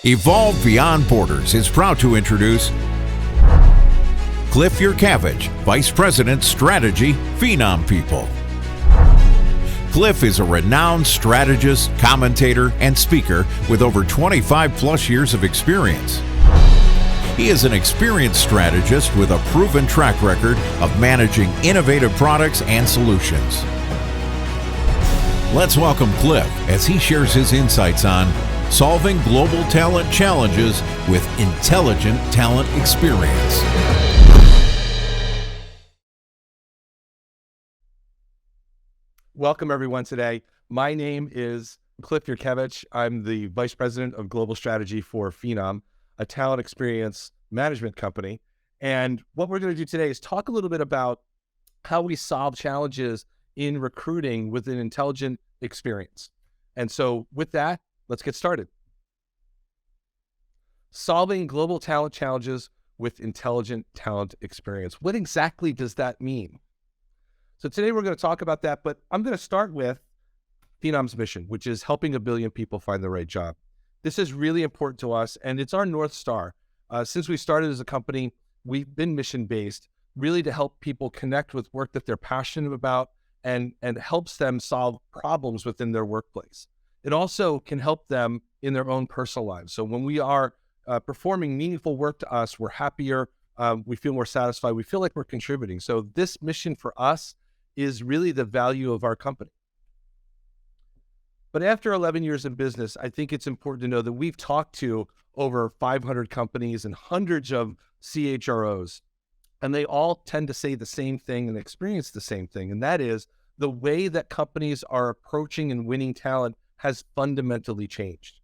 Evolve Beyond Borders is proud to introduce Cliff Jurkiewicz, Vice President, Strategy, Phenom People. Cliff is a renowned strategist, commentator, and speaker with over 25 plus years of experience. He is an experienced strategist with a proven track record of managing innovative products and solutions. Let's welcome Cliff as he shares his insights on solving global talent challenges with intelligent talent experience. Welcome everyone today. My name is Cliff Jurkiewicz. I'm the Vice President of Global Strategy for Phenom, a talent experience management company. And what we're going to do today is talk a little bit about how we solve challenges in recruiting with an intelligent experience. And so with that, let's get started. Solving global talent challenges with intelligent talent experience. What exactly does that mean? So today we're going to talk about that, but I'm going to start with Phenom's mission, which is helping 1 billion people find the right job. This is really important to us, and it's our North Star. Since we started as a company, we've been mission-based, really to help people connect with work that they're passionate about and helps them solve problems within their workplace. It also can help them in their own personal lives. So when we are performing meaningful work to us, we're happier, we feel more satisfied, we feel like we're contributing. So this mission for us is really the value of our company. But after 11 years in business, I think it's important to know that we've talked to over 500 companies and hundreds of CHROs, and they all tend to say the same thing and experience the same thing. And that is the way that companies are approaching and winning talent has fundamentally changed.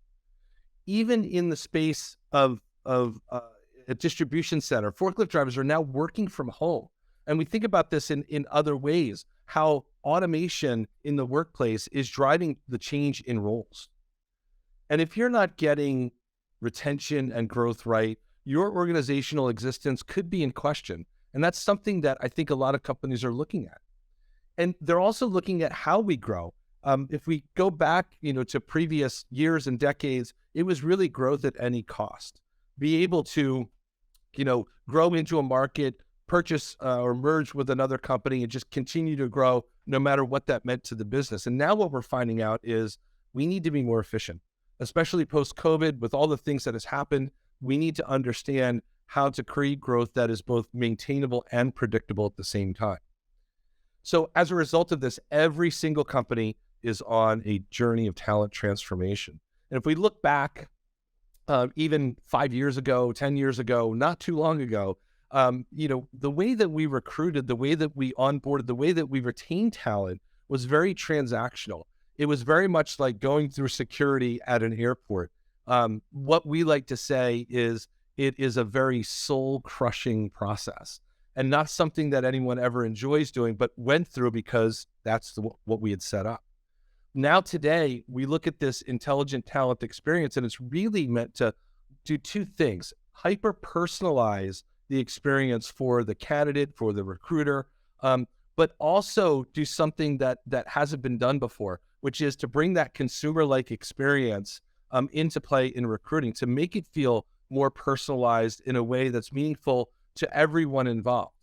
Even in the space of a distribution center, forklift drivers are now working from home. And we think about this in other ways, how automation in the workplace is driving the change in roles. And if you're not getting retention and growth right, your organizational existence could be in question. And that's something that I think a lot of companies are looking at. And they're also looking at how we grow. If we go back, to previous years and decades, it was really growth at any cost. Be able to, grow into a market, purchase or merge with another company and just continue to grow no matter what that meant to the business. And now what we're finding out is we need to be more efficient, especially post-COVID with all the things that has happened. We need to understand how to create growth that is both maintainable and predictable at the same time. So as a result of this, every single company is on a journey of talent transformation. And if we look back, even 5 years ago, 10 years ago, not too long ago, the way that we recruited, the way that we onboarded, the way that we retained talent was very transactional. It was very much like going through security at an airport. What we like to say is it is a very soul-crushing process and not something that anyone ever enjoys doing, but went through because that's what we had set up. Now today, we look at this intelligent talent experience, and it's really meant to do two things: hyper-personalize the experience for the candidate, for the recruiter, but also do something that hasn't been done before, which is to bring that consumer-like experience into play in recruiting, to make it feel more personalized in a way that's meaningful to everyone involved.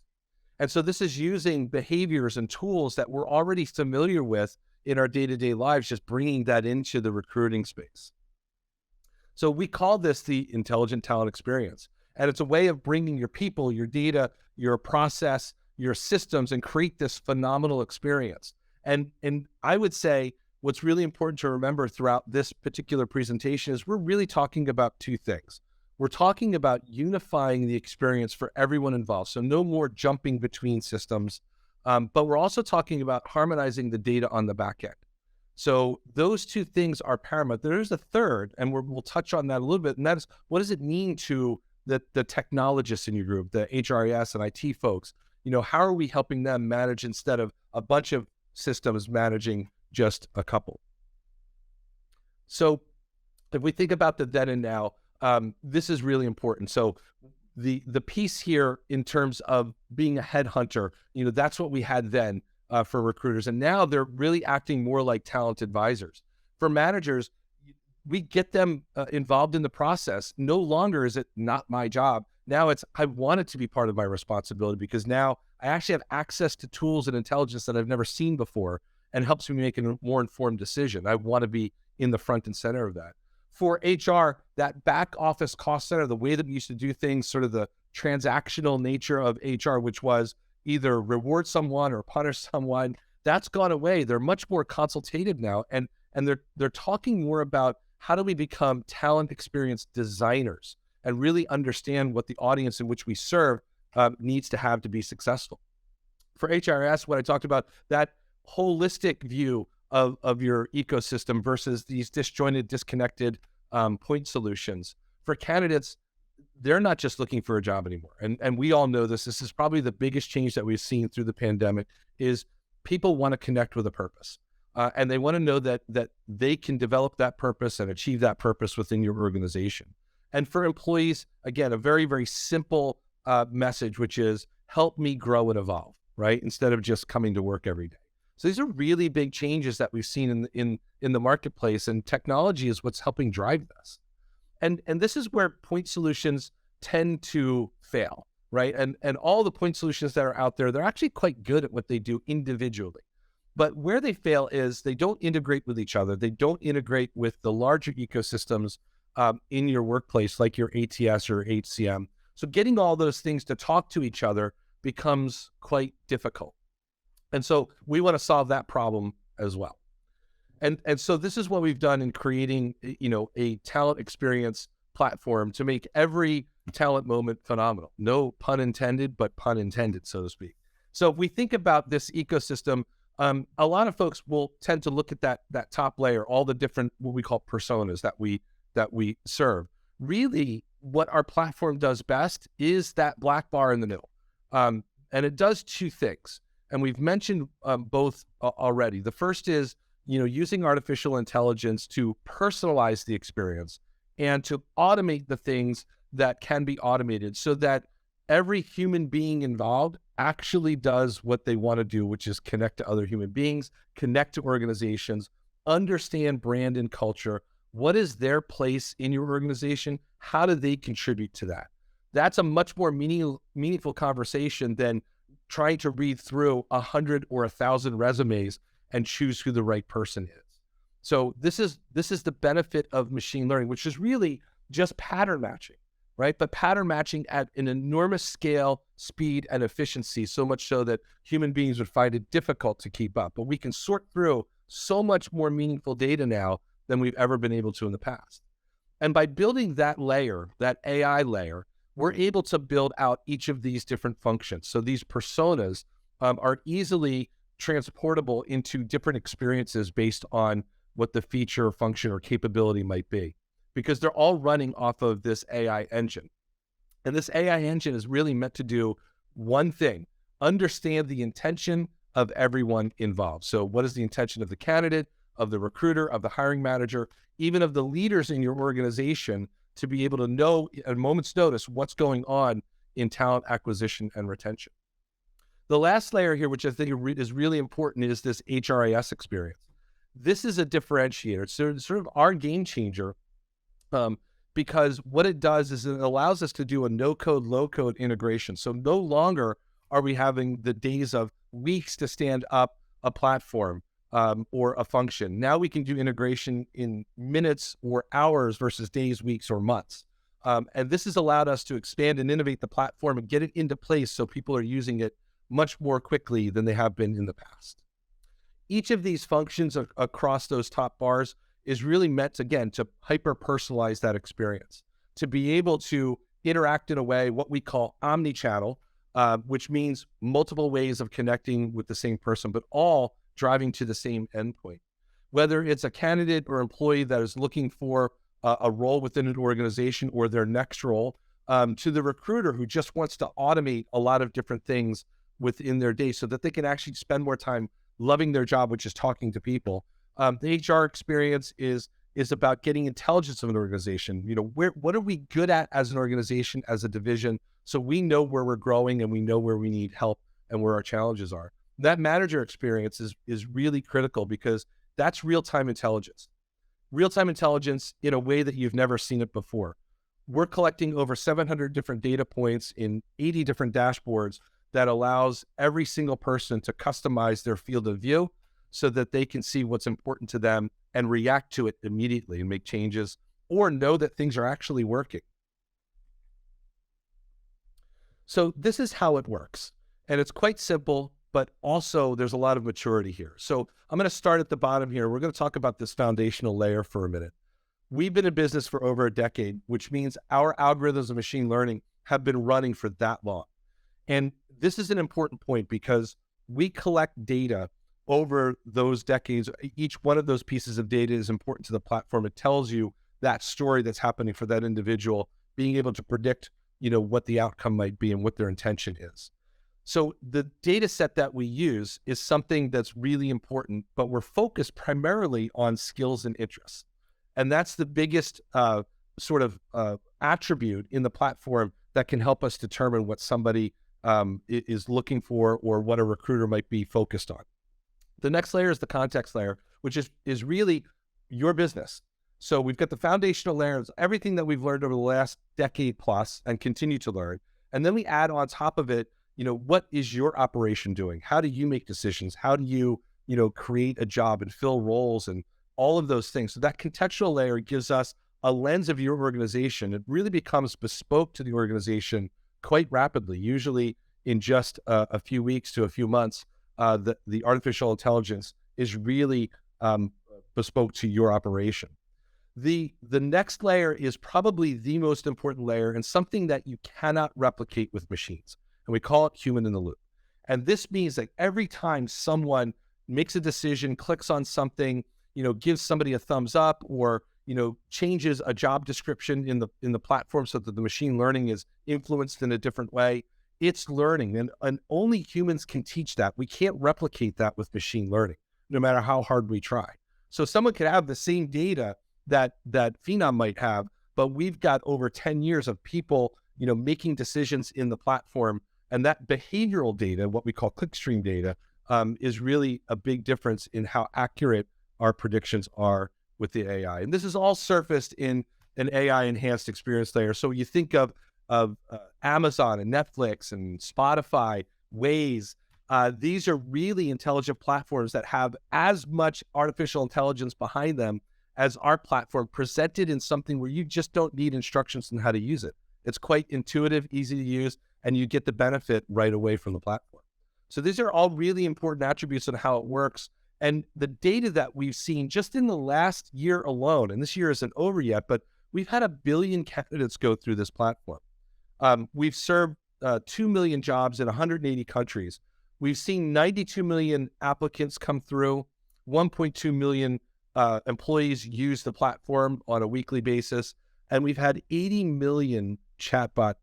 And so this is using behaviors and tools that we're already familiar with in our day-to-day lives, just bringing that into the recruiting space. So we call this the intelligent talent experience. And it's a way of bringing your people, your data, your process, your systems, and create this phenomenal experience. And I would say what's really important to remember throughout this particular presentation is we're really talking about two things. We're talking about unifying the experience for everyone involved, so no more jumping between systems, but we're also talking about harmonizing the data on the back end. So those two things are paramount. There's a third, and we'll touch on that a little bit, and that is, what does it mean to the technologists in your group, the HRIS and IT folks? How are we helping them manage instead of a bunch of systems managing just a couple? So if we think about the then and now, this is really important. So the piece here in terms of being a headhunter, that's what we had then for recruiters. And now they're really acting more like talent advisors. For managers, we get them involved in the process. No longer is it not my job. Now it's, I want it to be part of my responsibility, because now I actually have access to tools and intelligence that I've never seen before, and helps me make a more informed decision. I want to be in the front and center of that. For HR, that back office cost center, the way that we used to do things, sort of the transactional nature of HR, which was either reward someone or punish someone, that's gone away. They're much more consultative now, and they're talking more about how do we become talent experience designers and really understand what the audience in which we serve needs to have to be successful. For HRS, what I talked about, that holistic view of your ecosystem versus these disjointed, disconnected point solutions. For candidates, they're not just looking for a job anymore. And we all know this. This is probably the biggest change that we've seen through the pandemic, is people want to connect with a purpose. And they want to know that they can develop that purpose and achieve that purpose within your organization. And for employees, again, a very, very simple message, which is help me grow and evolve, right? Instead of just coming to work every day. So these are really big changes that we've seen in the marketplace, and technology is what's helping drive this. And this is where point solutions tend to fail, right? And all the point solutions that are out there, they're actually quite good at what they do individually. But where they fail is they don't integrate with each other. They don't integrate with the larger ecosystems in your workplace, like your ATS or HCM. So getting all those things to talk to each other becomes quite difficult. And so we want to solve that problem as well. And so this is what we've done in creating, a talent experience platform to make every talent moment phenomenal. No pun intended, but pun intended, so to speak. So if we think about this ecosystem, a lot of folks will tend to look at that top layer, all the different, what we call personas that we serve. Really, what our platform does best is that black bar in the middle. And it does two things. And we've mentioned both already. The first is, using artificial intelligence to personalize the experience and to automate the things that can be automated, so that every human being involved actually does what they want to do, which is connect to other human beings, connect to organizations, understand brand and culture. What is their place in your organization? How do they contribute to that? That's a much more meaningful conversation than trying to read through 100 or 1,000 resumes and choose who the right person is. So this is the benefit of machine learning, which is really just pattern matching, right? But pattern matching at an enormous scale, speed, and efficiency, so much so that human beings would find it difficult to keep up. But we can sort through so much more meaningful data now than we've ever been able to in the past. And by building that layer, that AI layer, we're able to build out each of these different functions. So these personas are easily transportable into different experiences based on what the feature, function, or capability might be, because they're all running off of this AI engine. And this AI engine is really meant to do one thing: understand the intention of everyone involved. So what is the intention of the candidate, of the recruiter, of the hiring manager, even of the leaders in your organization, to be able to know at a moment's notice what's going on in talent acquisition and retention. The last layer here, which I think is really important, is this HRIS experience. This is a differentiator. It's sort of our game changer, because what it does is it allows us to do a no-code, low-code integration. So no longer are we having the days of weeks to stand up a platform or a function. Now we can do integration in minutes or hours versus days, weeks, or months. And this has allowed us to expand and innovate the platform and get it into place so people are using it much more quickly than they have been in the past. Each of these functions across those top bars is really meant, again, to hyper-personalize that experience, to be able to interact in a way, what we call omni-channel, which means multiple ways of connecting with the same person, but all driving to the same endpoint. Whether it's a candidate or employee that is looking for a role within an organization or their next role, to the recruiter who just wants to automate a lot of different things within their day so that they can actually spend more time loving their job, which is talking to people. The HR experience is about getting intelligence of an organization. What are we good at as an organization, as a division, so we know where we're growing and we know where we need help and where our challenges are. That manager experience is really critical, because that's real-time intelligence. real-time intelligence in a way that you've never seen it before. We're collecting over 700 different data points in 80 different dashboards that allows every single person to customize their field of view so that they can see what's important to them and react to it immediately and make changes or know that things are actually working. So this is how it works. And it's quite simple, but also there's a lot of maturity here. So I'm going to start at the bottom here. We're going to talk about this foundational layer for a minute. We've been in business for over a decade, which means our algorithms of machine learning have been running for that long. And this is an important point because we collect data over those decades. Each one of those pieces of data is important to the platform. It tells you that story that's happening for that individual, being able to predict, what the outcome might be and what their intention is. So the data set that we use is something that's really important, but we're focused primarily on skills and interests. And that's the biggest attribute in the platform that can help us determine what somebody is looking for or what a recruiter might be focused on. The next layer is the context layer, which is really your business. So we've got the foundational layers, everything that we've learned over the last decade plus and continue to learn. And then we add on top of it, what is your operation doing? How do you make decisions? How do you, create a job and fill roles and all of those things? So that contextual layer gives us a lens of your organization. It really becomes bespoke to the organization quite rapidly, usually in just a few weeks to a few months. The artificial intelligence is really bespoke to your operation. The next layer is probably the most important layer and something that you cannot replicate with machines. And we call it human in the loop. And this means that every time someone makes a decision, clicks on something, gives somebody a thumbs up or, changes a job description in the platform so that the machine learning is influenced in a different way, it's learning. And only humans can teach that. We can't replicate that with machine learning, no matter how hard we try. So someone could have the same data that Phenom might have, but we've got over 10 years of people, making decisions in the platform. And that behavioral data, what we call clickstream data, is really a big difference in how accurate our predictions are with the AI. And this is all surfaced in an AI enhanced experience layer. So you think of Amazon and Netflix and Spotify, Waze. These are really intelligent platforms that have as much artificial intelligence behind them as our platform, presented in something where you just don't need instructions on how to use it. It's quite intuitive, easy to use, and you get the benefit right away from the platform. So these are all really important attributes on how it works. And the data that we've seen just in the last year alone, and this year isn't over yet, but we've had 1 billion candidates go through this platform. We've served 2 million jobs in 180 countries. We've seen 92 million applicants come through, 1.2 million employees use the platform on a weekly basis, and we've had 80 million chatbot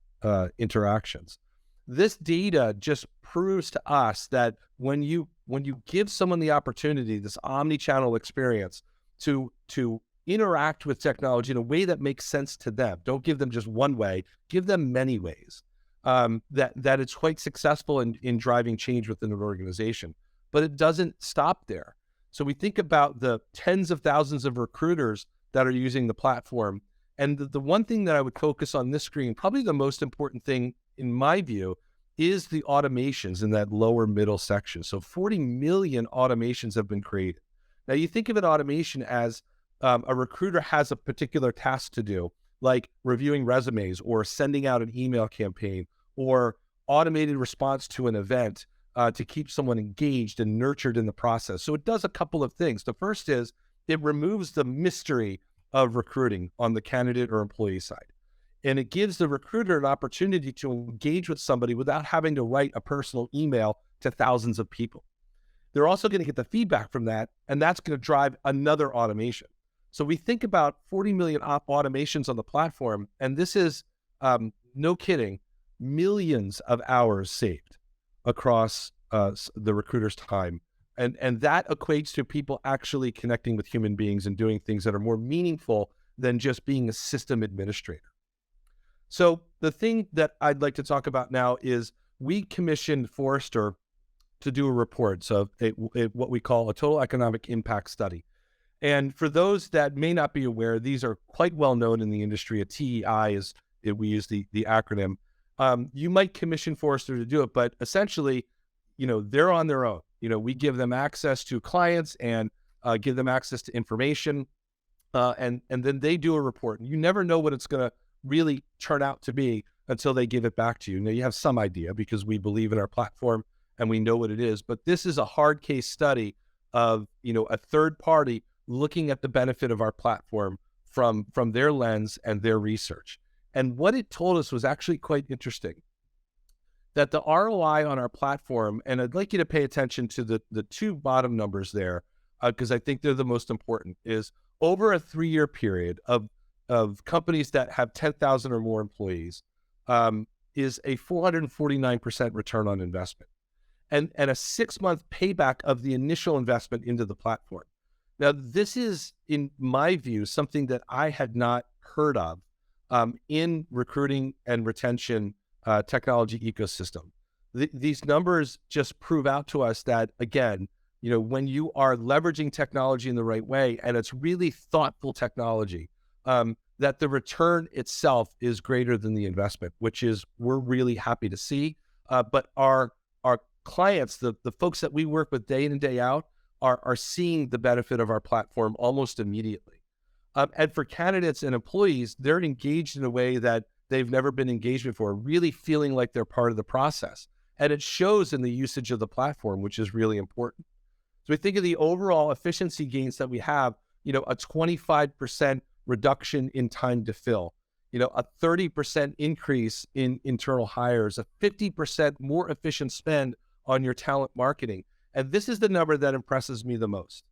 interactions. This data just proves to us that when you give someone the opportunity, this omni-channel experience, to interact with technology in a way that makes sense to them, don't give them just one way, give them many ways, that it's quite successful in driving change within an organization. But it doesn't stop there. So we think about the tens of thousands of recruiters that are using the platform. And the one thing that I would focus on this screen, probably the most important thing in my view, is the automations in that lower middle section. So 40 million automations have been created. Now you think of an automation as a recruiter has a particular task to do, like reviewing resumes or sending out an email campaign or automated response to an event to keep someone engaged and nurtured in the process. So it does a couple of things. The first is it removes the mystery of recruiting on the candidate or employee side. And it gives the recruiter an opportunity to engage with somebody without having to write a personal email to thousands of people. They're also going to get the feedback from that, and that's going to drive another automation. So we think about 40 million automations on the platform, and this is, no kidding, millions of hours saved across the recruiter's time. And that equates to people actually connecting with human beings and doing things that are more meaningful than just being a system administrator. So the thing that I'd like to talk about now is we commissioned Forrester to do a report, so what we call a total economic impact study. And for those that may not be aware, these are quite well known in the industry. A TEI is, we use the acronym. You might commission Forrester to do it, but essentially, they're on their own. We give them access to clients and give them access to information, and then they do a report. And you never know what it's going to really turn out to be until they give it back to you. Now, you have some idea because we believe in our platform and we know what it is, but this is a hard case study of, a third party looking at the benefit of our platform from their lens and their research. And what it told us was actually quite interesting, that the ROI on our platform, and I'd like you to pay attention to the two bottom numbers there, because I think they're the most important, is over a 3-year period of companies that have 10,000 or more employees, is a 449% return on investment, and a 6-month payback of the initial investment into the platform. Now, this is, in my view, something that I had not heard of in recruiting and retention technology ecosystem. These numbers just prove out to us that, again, when you are leveraging technology in the right way, and it's really thoughtful technology, that the return itself is greater than the investment, which is, we're really happy to see. But our clients, the folks that we work with day in and day out, are seeing the benefit of our platform almost immediately. And for candidates and employees, they're engaged in a way that they've never been engaged before, really feeling like they're part of the process. And it shows in the usage of the platform, which is really important. So we think of the overall efficiency gains that we have, a 25% reduction in time to fill, a 30% increase in internal hires, a 50% more efficient spend on your talent marketing. And this is the number that impresses me the most.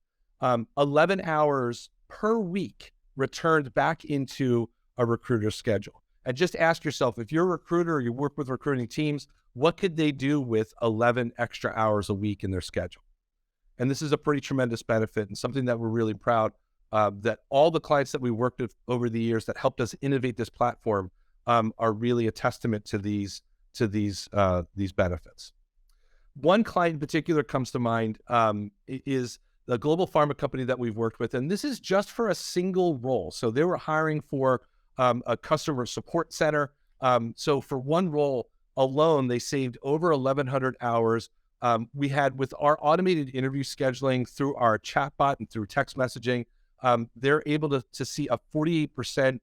11 hours per week returned back into a recruiter's schedule. And just ask yourself, if you're a recruiter or you work with recruiting teams, what could they do with 11 extra hours a week in their schedule? And this is a pretty tremendous benefit, and something that we're really proud that all the clients that we worked with over the years that helped us innovate this platform are really a testament to these benefits. One client in particular comes to mind, is the global pharma company that we've worked with, and this is just for a single role. So they were hiring for a customer support center. So for one role alone, they saved over 1,100 hours. We had, with our automated interview scheduling through our chatbot and through text messaging, they're able to see a 48%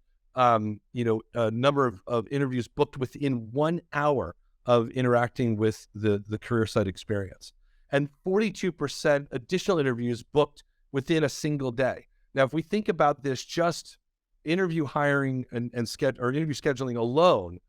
number of interviews booked within 1 hour of interacting with the career site experience, and 42% additional interviews booked within a single day. Now, if we think about this, just interview hiring and interview scheduling alone,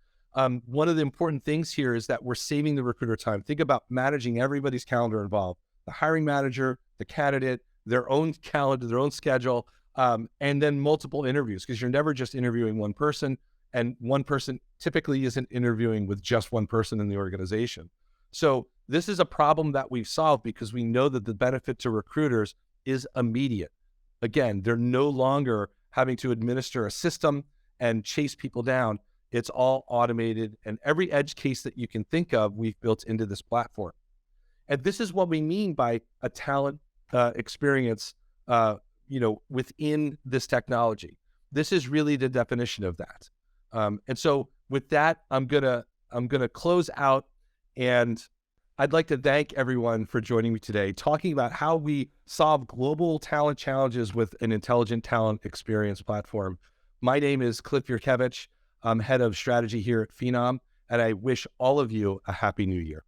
one of the important things here is that we're saving the recruiter time. Think about managing everybody's calendar involved, the hiring manager, the candidate, their own calendar, their own schedule, and then multiple interviews, because you're never just interviewing one person, and one person typically isn't interviewing with just one person in the organization. So this is a problem that we've solved because we know that the benefit to recruiters is immediate. Again, they're no longer having to administer a system and chase people down. It's all automated, and every edge case that you can think of, we've built into this platform. And this is what we mean by a talent experience, within this technology. This is really the definition of that. And so with that, I'm gonna close out, and I'd like to thank everyone for joining me today, talking about how we solve global talent challenges with an intelligent talent experience platform. My name is Cliff Jurkiewicz. I'm head of strategy here at Phenom, and I wish all of you a happy new year.